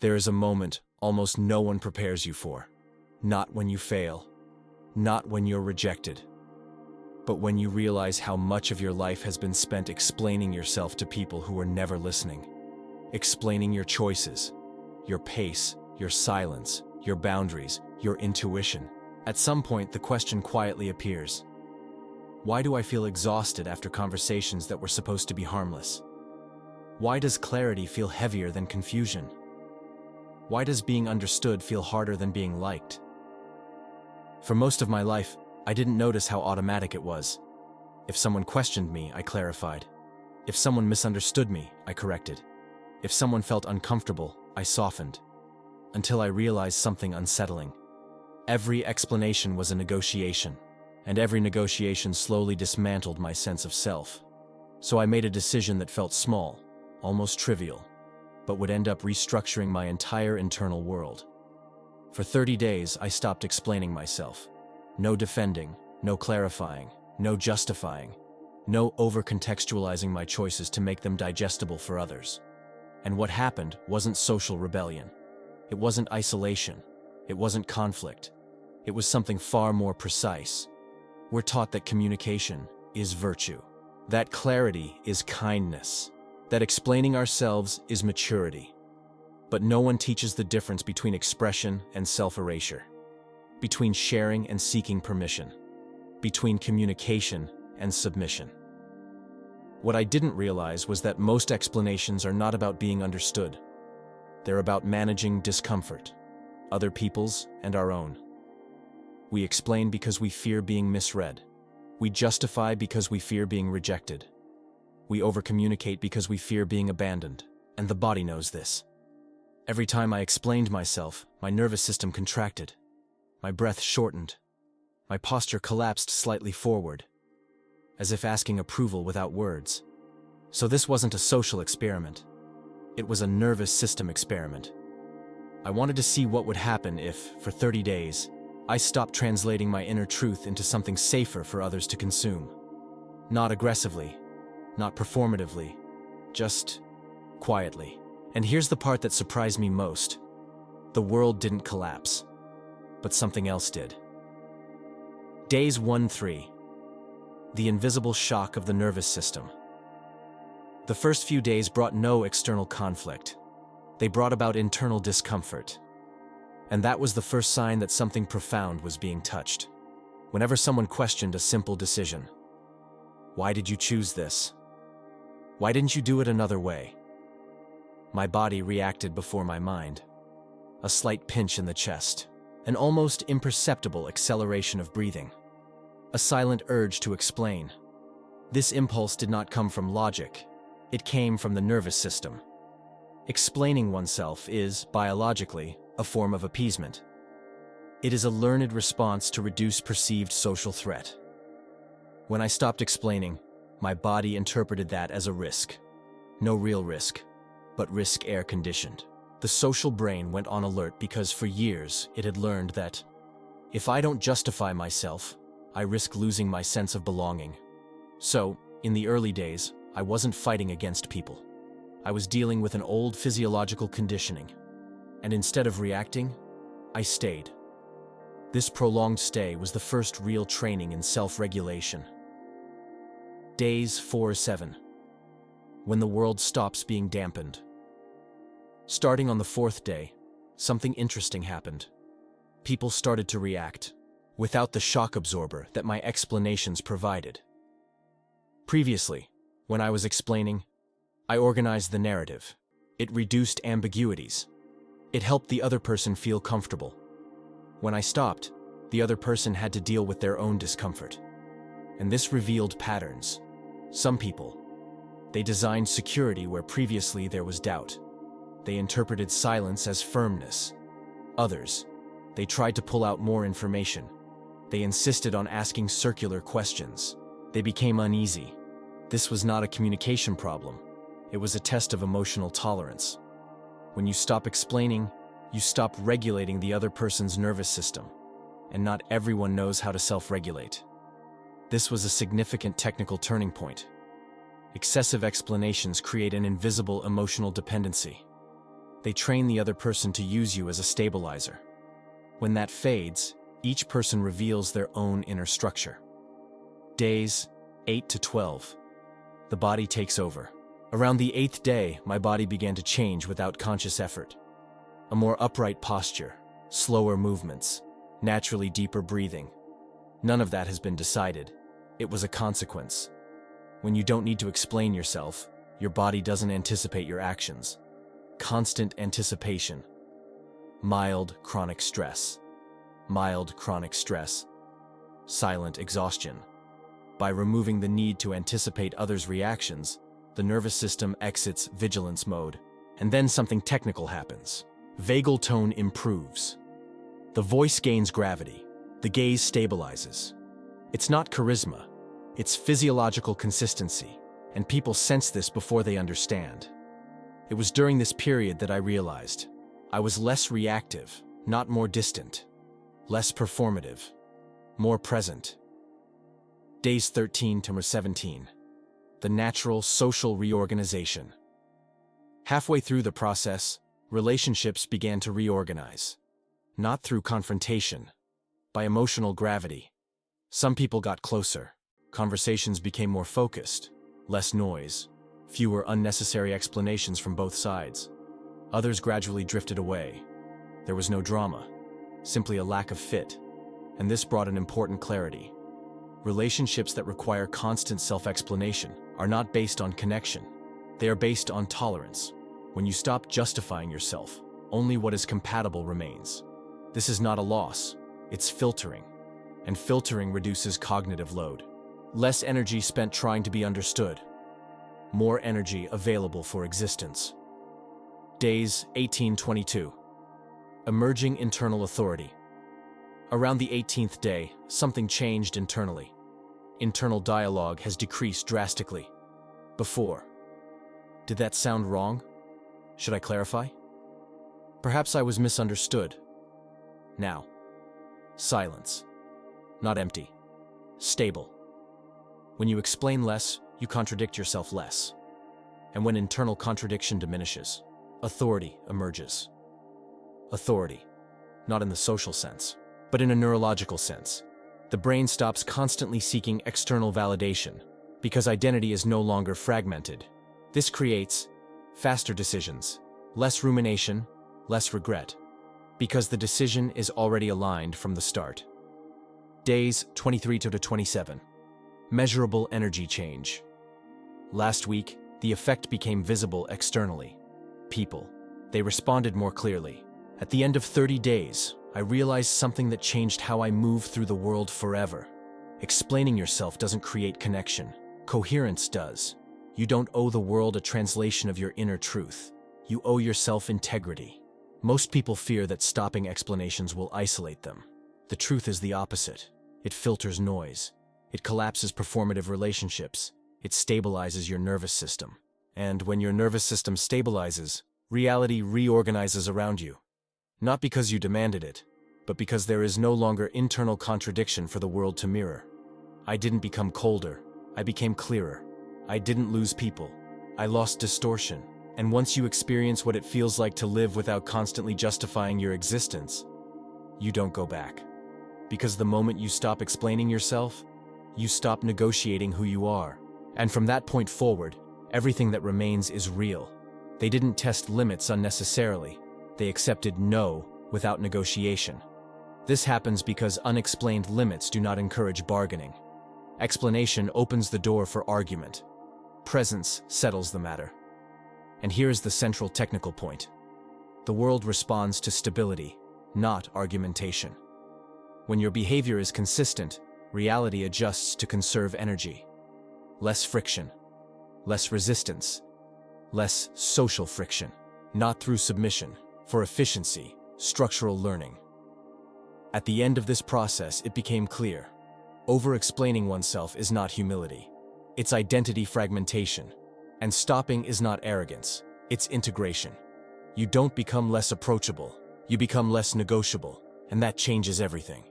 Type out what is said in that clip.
There is a moment almost no one prepares you for. Not when you fail, not when you're rejected, but when you realize how much of your life has been spent explaining yourself to people who are never listening. Explaining your choices, your pace, your silence, your boundaries, your intuition. At some point, the question quietly appears. Why do I feel exhausted after conversations that were supposed to be harmless? Why does clarity feel heavier than confusion? Why does being understood feel harder than being liked? For most of my life, I didn't notice how automatic it was. If someone questioned me, I clarified. If someone misunderstood me, I corrected. If someone felt uncomfortable, I softened. Until I realized something unsettling. Every explanation was a negotiation, and every negotiation slowly dismantled my sense of self. So I made a decision that felt small, almost trivial, but would end up restructuring my entire internal world. For 30 days, I stopped explaining myself. No defending, no clarifying, no justifying, no over-contextualizing my choices to make them digestible for others. And what happened wasn't social rebellion. It wasn't isolation. It wasn't conflict. It was something far more precise. We're taught that communication is virtue, that clarity is kindness, that explaining ourselves is maturity. But no one teaches the difference between expression and self-erasure, between sharing and seeking permission, between communication and submission. What I didn't realize was that most explanations are not about being understood. They're about managing discomfort, other people's and our own. We explain because we fear being misread. We justify because we fear being rejected. We overcommunicate because we fear being abandoned, and the body knows this. Every time I explained myself, my nervous system contracted. My breath shortened. My posture collapsed slightly forward, as if asking approval without words. So this wasn't a social experiment. It was a nervous system experiment. I wanted to see what would happen if, for 30 days, I stopped translating my inner truth into something safer for others to consume. Not aggressively, not performatively, just quietly. And here's the part that surprised me most. The world didn't collapse, but something else did. Days 1-3. The invisible shock of the nervous system. The first few days brought no external conflict. They brought about internal discomfort. And that was the first sign that something profound was being touched. Whenever someone questioned a simple decision. Why did you choose this? Why didn't you do it another way? My body reacted before my mind. A slight pinch in the chest. An almost imperceptible acceleration of breathing. A silent urge to explain. This impulse did not come from logic. It came from the nervous system. Explaining oneself is, biologically, a form of appeasement. It is a learned response to reduce perceived social threat. When I stopped explaining, my body interpreted that as a risk. No real risk, but risk air-conditioned. The social brain went on alert because for years it had learned that if I don't justify myself, I risk losing my sense of belonging. So, in the early days, I wasn't fighting against people. I was dealing with an old physiological conditioning. And instead of reacting, I stayed. This prolonged stay was the first real training in self-regulation. Days 4-7. When the world stops being dampened. Starting on the 4th day, something interesting happened. People started to react, without the shock absorber that my explanations provided. Previously, when I was explaining, I organized the narrative. It reduced ambiguities. It helped the other person feel comfortable. When I stopped, the other person had to deal with their own discomfort. And this revealed patterns. Some people, they designed security where previously there was doubt. They interpreted silence as firmness. Others, they tried to pull out more information. They insisted on asking circular questions. They became uneasy. This was not a communication problem. It was a test of emotional tolerance. When you stop explaining, you stop regulating the other person's nervous system. And not everyone knows how to self-regulate. This was a significant technical turning point. Excessive explanations create an invisible emotional dependency. They train the other person to use you as a stabilizer. When that fades, each person reveals their own inner structure. Days 8 to 12. The body takes over. Around the 8th day, my body began to change without conscious effort. A more upright posture, slower movements, naturally deeper breathing. None of that has been decided. It was a consequence. When you don't need to explain yourself, your body doesn't anticipate your actions. Constant anticipation. Mild chronic stress. Mild chronic stress. Silent exhaustion. By removing the need to anticipate others' reactions, the nervous system exits vigilance mode, and then something technical happens. Vagal tone improves. The voice gains gravity. The gaze stabilizes. It's not charisma. It's physiological consistency, and people sense this before they understand. It was during this period that I realized I was less reactive, not more distant. Less performative, more present. Days 13 to 17. The natural social reorganization. Halfway through the process, relationships began to reorganize. Not through confrontation, by emotional gravity. Some people got closer. Conversations became more focused, less noise, fewer unnecessary explanations from both sides. Others gradually drifted away. There was no drama, simply a lack of fit, and this brought an important clarity. Relationships that require constant self-explanation are not based on connection. They are based on tolerance. When you stop justifying yourself, only what is compatible remains. This is not a loss, it's filtering, and filtering reduces cognitive load. Less energy spent trying to be understood. More energy available for existence. Days 18-22. Emerging internal authority. Around the 18th day, something changed internally. Internal dialogue has decreased drastically. Before. Did that sound wrong? Should I clarify? Perhaps I was misunderstood. Now. Silence. Not empty. Stable. When you explain less, you contradict yourself less. And when internal contradiction diminishes, authority emerges. Authority. Not in the social sense, but in a neurological sense. The brain stops constantly seeking external validation because identity is no longer fragmented. This creates faster decisions, less rumination, less regret, because the decision is already aligned from the start. Days 23 to 27. Measurable energy change. Last week, the effect became visible externally. People. They responded more clearly. At the end of 30 days, I realized something that changed how I move through the world forever. Explaining yourself doesn't create connection. Coherence does. You don't owe the world a translation of your inner truth. You owe yourself integrity. Most people fear that stopping explanations will isolate them. The truth is the opposite. It filters noise. It collapses performative relationships. It stabilizes your nervous system. And when your nervous system stabilizes, reality reorganizes around you. Not because you demanded it, but because there is no longer internal contradiction for the world to mirror. I didn't become colder. I became clearer. I didn't lose people. I lost distortion. And once you experience what it feels like to live without constantly justifying your existence, you don't go back. Because the moment you stop explaining yourself, you stop negotiating who you are. And from that point forward, everything that remains is real. They didn't test limits unnecessarily. They accepted no without negotiation. This happens because unexplained limits do not encourage bargaining. Explanation opens the door for argument. Presence settles the matter. And here is the central technical point. The world responds to stability, not argumentation. When your behavior is consistent, reality adjusts to conserve energy. Less friction, less resistance, less social friction, not through submission, for efficiency, structural learning. At the end of this process, it became clear. Over-explaining oneself is not humility. It's identity fragmentation. And stopping is not arrogance. It's integration. You don't become less approachable. You become less negotiable. And that changes everything.